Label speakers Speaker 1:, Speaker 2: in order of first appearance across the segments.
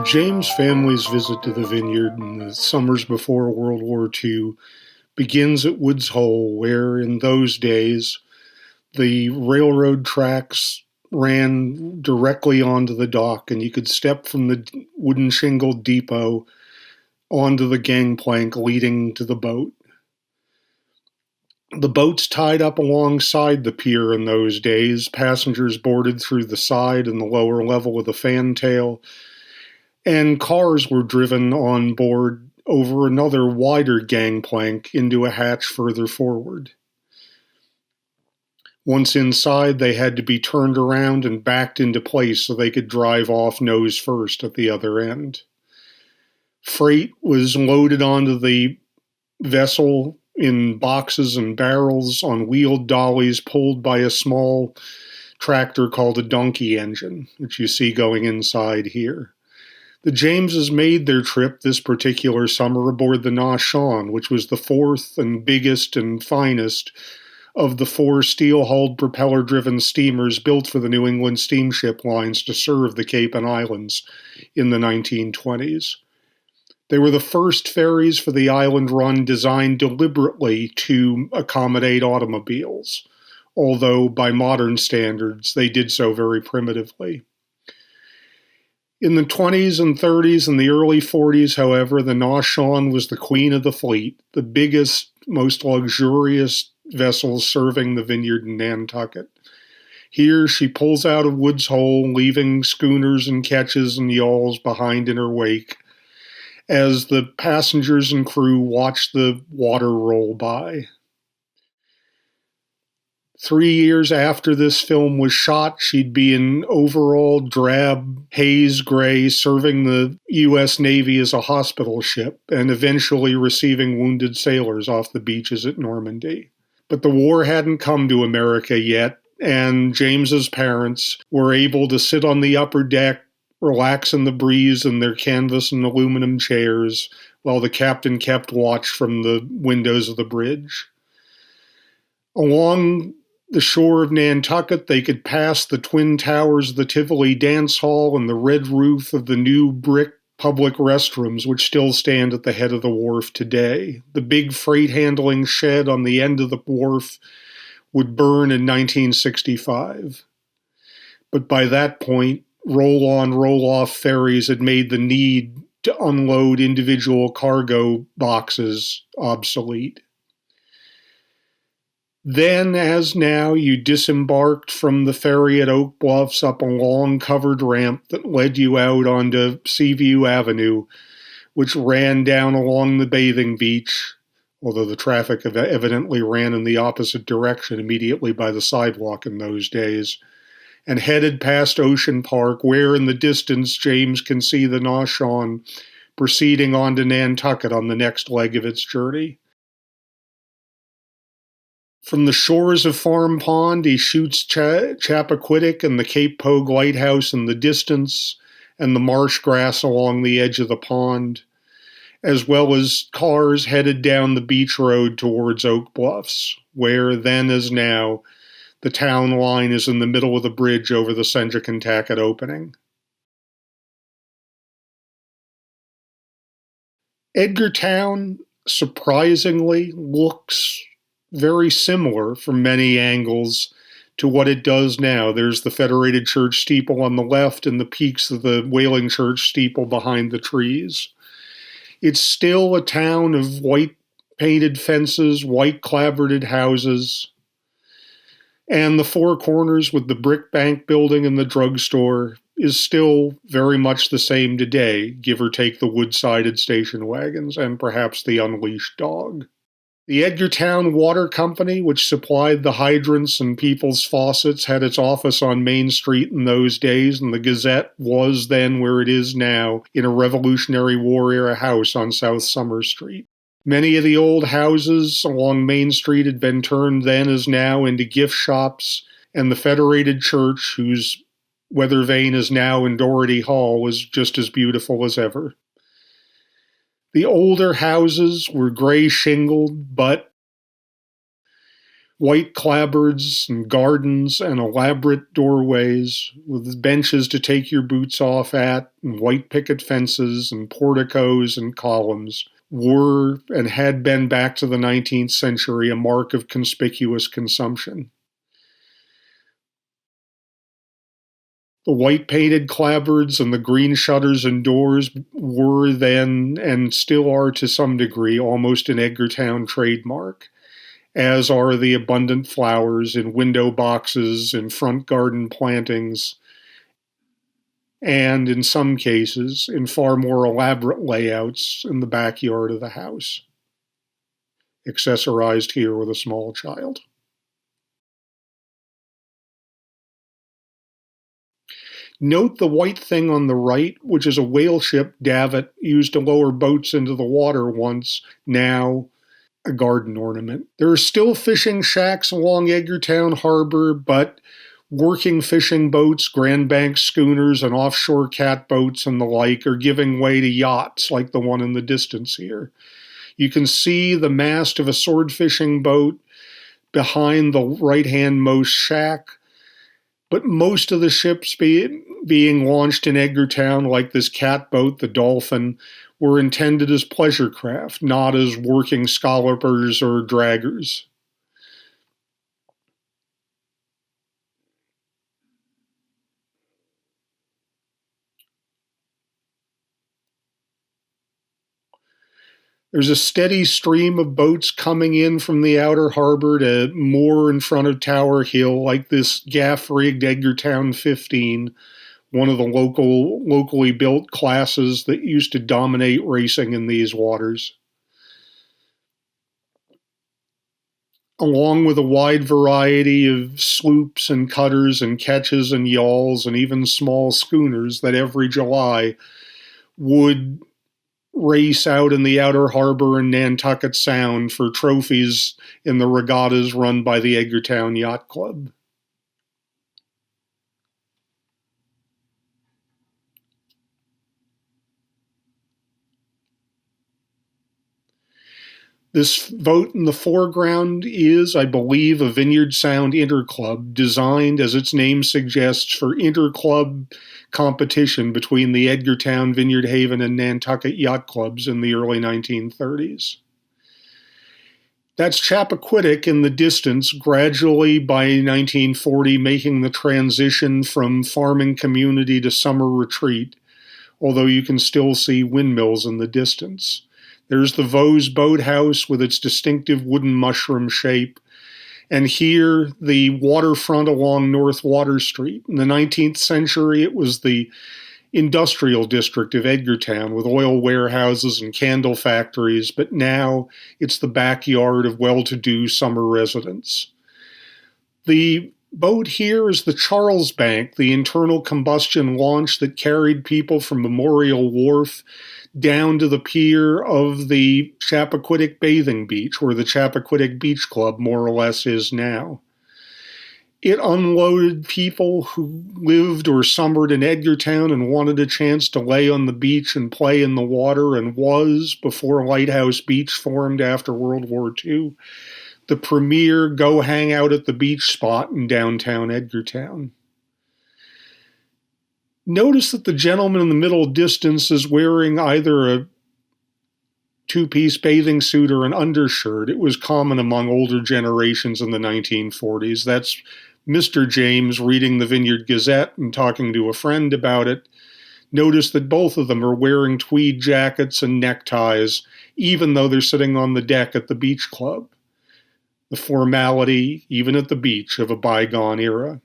Speaker 1: James' family's visit to the Vineyard in the summers before World War II begins at Woods Hole, where in those days the railroad tracks ran directly onto the dock, and you could step from the wooden shingled depot onto the gangplank leading to the boat. The boats tied up alongside the pier in those days, passengers boarded through the side and the lower level of the fantail, and cars were driven on board over another wider gangplank into a hatch further forward. Once inside, they had to be turned around and backed into place so they could drive off nose first at the other end. Freight was loaded onto the vessel in boxes and barrels on wheeled dollies pulled by a small tractor called a donkey engine, which you see going inside here. The Jameses made their trip this particular summer aboard the Narrated, which was the fourth and biggest and finest of the four steel-hulled propeller-driven steamers built for the New England steamship lines to serve the Cape and Islands in the 1920s. They were the first ferries for the island run designed deliberately to accommodate automobiles, although by modern standards they did so very primitively. In the 20s and 30s and the early 40s, however, the Narrated was the queen of the fleet, the biggest, most luxurious vessel serving the Vineyard in Nantucket. Here she pulls out of Woods Hole, leaving schooners and ketches and yawls behind in her wake, as the passengers and crew watch the water roll by. 3 years after this film was shot, she'd be in overall drab haze gray, serving the U.S. Navy as a hospital ship and eventually receiving wounded sailors off the beaches at Normandy. But the war hadn't come to America yet, and James's parents were able to sit on the upper deck, relax in the breeze in their canvas and aluminum chairs, while the captain kept watch from the windows of the bridge. Along the shore of Nantucket, they could pass the twin towers of the Tivoli Dance Hall and the red roof of the new brick public restrooms, which still stand at the head of the wharf today. The big freight handling shed on the end of the wharf would burn in 1965. But by that point, roll-on, roll-off ferries had made the need to unload individual cargo boxes obsolete. Then, as now, you disembarked from the ferry at Oak Bluffs up a long covered ramp that led you out onto Seaview Avenue, which ran down along the bathing beach, although the traffic evidently ran in the opposite direction immediately by the sidewalk in those days, and headed past Ocean Park, where in the distance James can see the Narrated proceeding on to Nantucket on the next leg of its journey. From the shores of Farm Pond, he shoots Chappaquiddick and the Cape Pogue Lighthouse in the distance, and the marsh grass along the edge of the pond, as well as cars headed down the beach road towards Oak Bluffs, where then as now, the town line is in the middle of the bridge over the Senjakantacket opening. Edgartown, surprisingly, looks very similar from many angles to what it does now. There's the Federated Church steeple on the left and the peaks of the Whaling Church steeple behind the trees. It's still a town of white painted fences, white clapboarded houses, and the Four Corners with the brick bank building and the drugstore is still very much the same today, give or take the wood-sided station wagons and perhaps the unleashed dog. The Edgartown Water Company, which supplied the hydrants and people's faucets, had its office on Main Street in those days, and the Gazette was then where it is now, in a Revolutionary War-era house on South Summer Street. Many of the old houses along Main Street had been turned then as now into gift shops, and the Federated Church, whose weather vane is now in Doherty Hall, was just as beautiful as ever. The older houses were gray shingled, but White clapboards and gardens and elaborate doorways with benches to take your boots off at, and white picket fences and porticos and columns were and had been back to the 19th century a mark of conspicuous consumption. The white painted clapboards and the green shutters and doors were then, and still are to some degree, almost an Edgartown trademark, as are the abundant flowers in window boxes and front garden plantings, and in some cases, in far more elaborate layouts in the backyard of the house, accessorized here with a small child. Note the white thing on the right, which is a whale ship davit used to lower boats into the water once, now a garden ornament. There are still fishing shacks along Edgartown Harbor, but working fishing boats, Grand Bank schooners, and offshore catboats and the like are giving way to yachts like the one in the distance here. You can see the mast of a sword fishing boat behind the right-hand most shack, but most of the ships being launched in Edgartown, like this catboat, the Dolphin, were intended as pleasure craft, not as working scallopers or draggers. There's a steady stream of boats coming in from the outer harbor to moor in front of Tower Hill, like this gaff-rigged Edgartown 15, one of the locally built classes that used to dominate racing in these waters. Along with a wide variety of sloops and cutters and ketches and yawls and even small schooners that every July would race out in the outer harbor in Nantucket Sound for trophies in the regattas run by the Edgartown Yacht Club. This boat in the foreground is, I believe, a Vineyard Sound interclub, designed, as its name suggests, for interclub competition between the Edgartown, Vineyard Haven, and Nantucket yacht clubs in the early 1930s. That's Chappaquiddick in the distance, gradually by 1940 making the transition from farming community to summer retreat, although you can still see windmills in the distance. There's the Vose boathouse with its distinctive wooden mushroom shape, and here the waterfront along North Water Street. In the 19th century, it was the industrial district of Edgartown with oil warehouses and candle factories, but now it's the backyard of well-to-do summer residents. The boat here is the Charles Bank, the internal combustion launch that carried people from Memorial Wharf down to the pier of the Chappaquiddick bathing beach, where the Chappaquiddick Beach Club more or less is now. It unloaded people who lived or summered in Edgartown and wanted a chance to lay on the beach and play in the water, and was, before Lighthouse Beach formed after World War II, the premier go hang out at the beach spot in downtown Edgartown. Notice that the gentleman in the middle distance is wearing either a two-piece bathing suit or an undershirt. It was common among older generations in the 1940s. That's Mr. James reading the Vineyard Gazette and talking to a friend about it. Notice that both of them are wearing tweed jackets and neckties, even though they're sitting on the deck at the beach club. The formality, even at the beach, of a bygone era.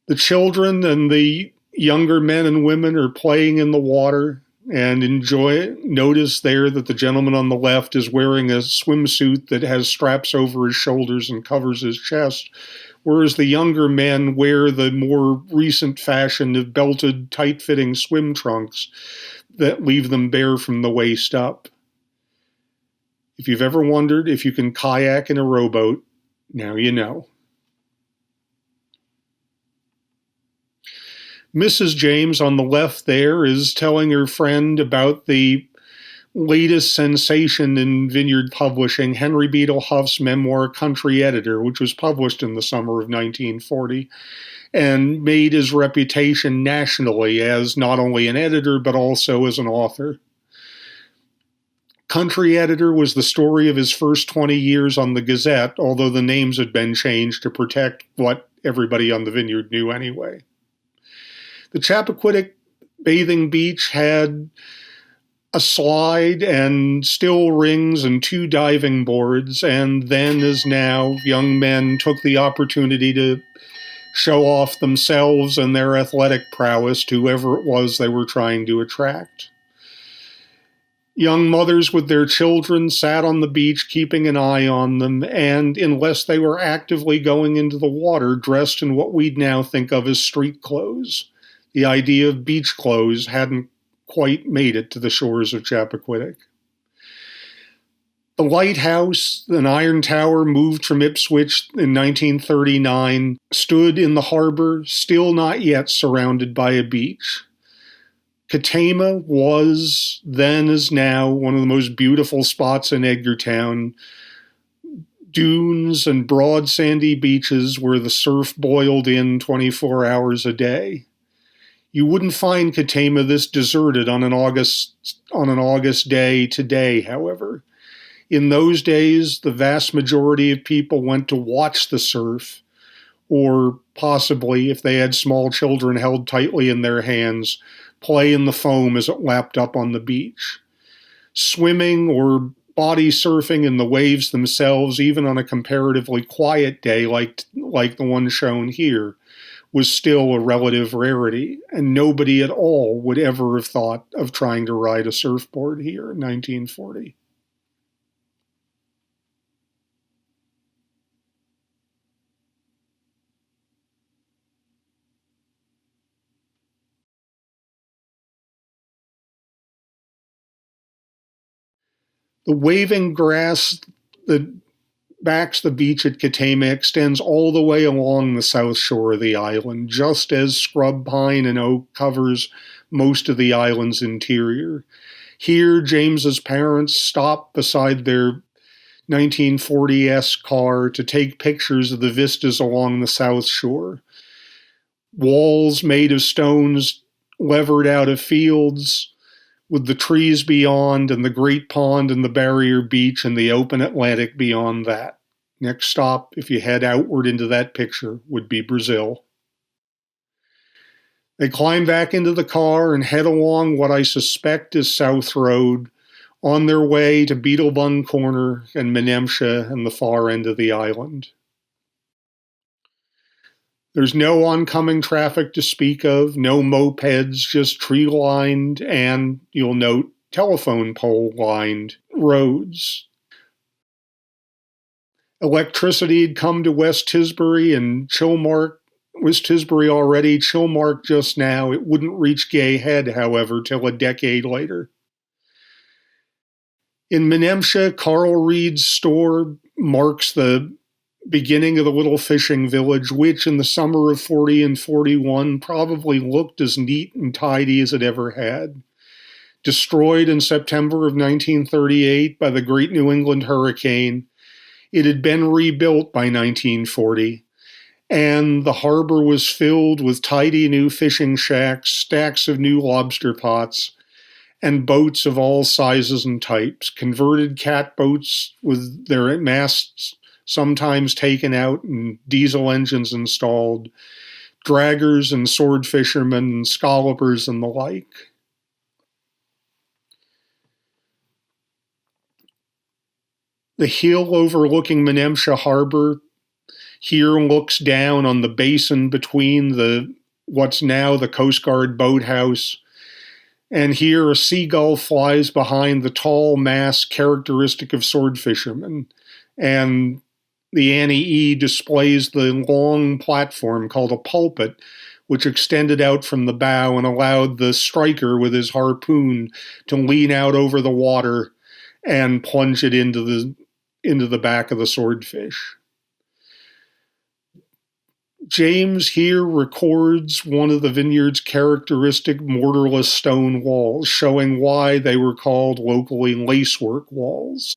Speaker 1: The children and the younger men and women are playing in the water and enjoy it. Notice there that the gentleman on the left is wearing a swimsuit that has straps over his shoulders and covers his chest, whereas the younger men wear the more recent fashion of belted, tight-fitting swim trunks that leave them bare from the waist up. If you've ever wondered if you can kayak in a rowboat, now you know. Mrs. James on the left there is telling her friend about the latest sensation in Vineyard publishing, Henry Beadle Huff's memoir Country Editor, which was published in the summer of 1940, and made his reputation nationally as not only an editor but also as an author. Country Editor was the story of his first 20 years on the Gazette, although the names had been changed to protect what everybody on the Vineyard knew anyway. The Chappaquiddick bathing beach had a slide and still rings and 2 diving boards, and then as now, young men took the opportunity to show off themselves and their athletic prowess to whoever it was they were trying to attract. Young mothers with their children sat on the beach keeping an eye on them, and unless they were actively going into the water, dressed in what we'd now think of as street clothes. The idea of beach clothes hadn't quite made it to the shores of Chappaquiddick. The lighthouse, an iron tower moved from Ipswich in 1939, stood in the harbor, still not yet surrounded by a beach. Katama was, then as now, one of the most beautiful spots in Edgartown. Dunes and broad sandy beaches where the surf boiled in 24 hours a day. You wouldn't find Katama this deserted on an August day today, however. In those days, the vast majority of people went to watch the surf, or possibly, if they had small children held tightly in their hands, play in the foam as it lapped up on the beach. Swimming or body surfing in the waves themselves, even on a comparatively quiet day like the one shown here, was still a relative rarity, and nobody at all would ever have thought of trying to ride a surfboard here in 1940. The waving grass that backs the beach at Katama extends all the way along the south shore of the island, just as scrub pine and oak covers most of the island's interior. Here, James's parents stopped beside their 1940s car to take pictures of the vistas along the south shore. Walls made of stones levered out of fields, with the trees beyond and the great pond and the barrier beach and the open Atlantic beyond that. Next stop, if you head outward into that picture, would be Brazil. They climb back into the car and head along what I suspect is South Road, on their way to Beetlebung Corner and Menemsha and the far end of the island. There's no oncoming traffic to speak of, no mopeds, just tree-lined and, you'll note, telephone pole-lined roads. Electricity had come to West Tisbury and West Tisbury already, Chilmark just now. It wouldn't reach Gay Head, however, till a decade later. In Menemsha, Carl Reed's store marks the beginning of the little fishing village, which in the summer of 40 and 41 probably looked as neat and tidy as it ever had. Destroyed in September of 1938 by the Great New England Hurricane, it had been rebuilt by 1940, and the harbor was filled with tidy new fishing shacks, stacks of new lobster pots, and boats of all sizes and types, converted catboats with their masts sometimes taken out and diesel engines installed, draggers and sword fishermen and scallopers and the like. The hill overlooking Menemsha Harbor here looks down on the basin between what's now the Coast Guard boathouse, and here a seagull flies behind the tall mast characteristic of sword fishermen, and the Annie E displays the long platform called a pulpit, which extended out from the bow and allowed the striker with his harpoon to lean out over the water and plunge it into the back of the swordfish. James here records one of the vineyard's characteristic mortarless stone walls, showing why they were called locally lacework walls.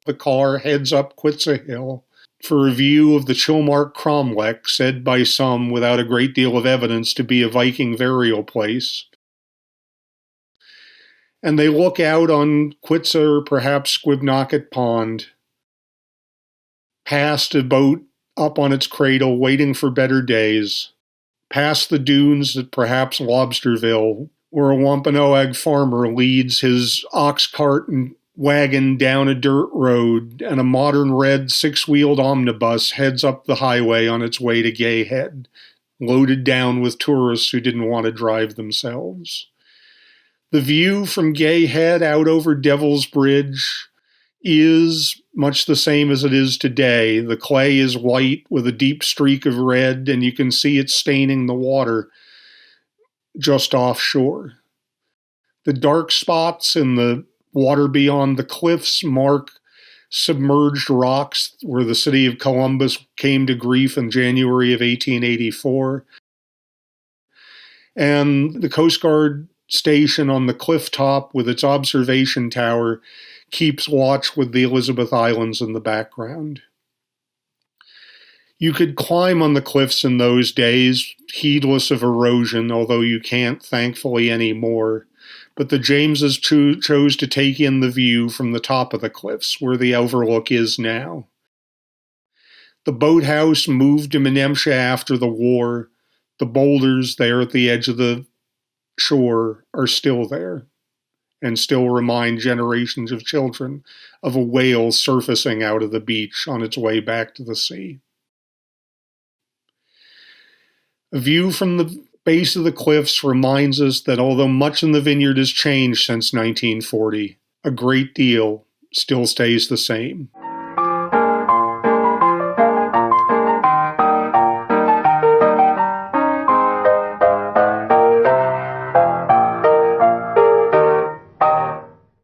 Speaker 1: The car heads up Quitza Hill for a view of the Chilmark cromlech, said by some, without a great deal of evidence, to be a Viking burial place. And they look out on Quitza or perhaps Squibnocket Pond, past a boat up on its cradle, waiting for better days, past the dunes at perhaps Lobsterville, where a Wampanoag farmer leads his ox cart and wagon down a dirt road, and a modern red six-wheeled omnibus heads up the highway on its way to Gay Head, loaded down with tourists who didn't want to drive themselves. The view from Gay Head out over Devil's Bridge is much the same as it is today. The clay is white with a deep streak of red, and you can see it staining the water just offshore. The dark spots in the water beyond the cliffs mark submerged rocks where the city of Columbus came to grief in January of 1884. And the Coast Guard station on the cliff top with its observation tower keeps watch with the Elizabeth Islands in the background. You could climb on the cliffs in those days, heedless of erosion, although you can't, thankfully, anymore. But the Jameses chose to take in the view from the top of the cliffs, where the overlook is now. The boathouse moved to Menemsha after the war. The boulders there at the edge of the shore are still there, and still remind generations of children of a whale surfacing out of the beach on its way back to the sea. A view from the base of the cliffs reminds us that although much in the vineyard has changed since 1940, a great deal still stays the same.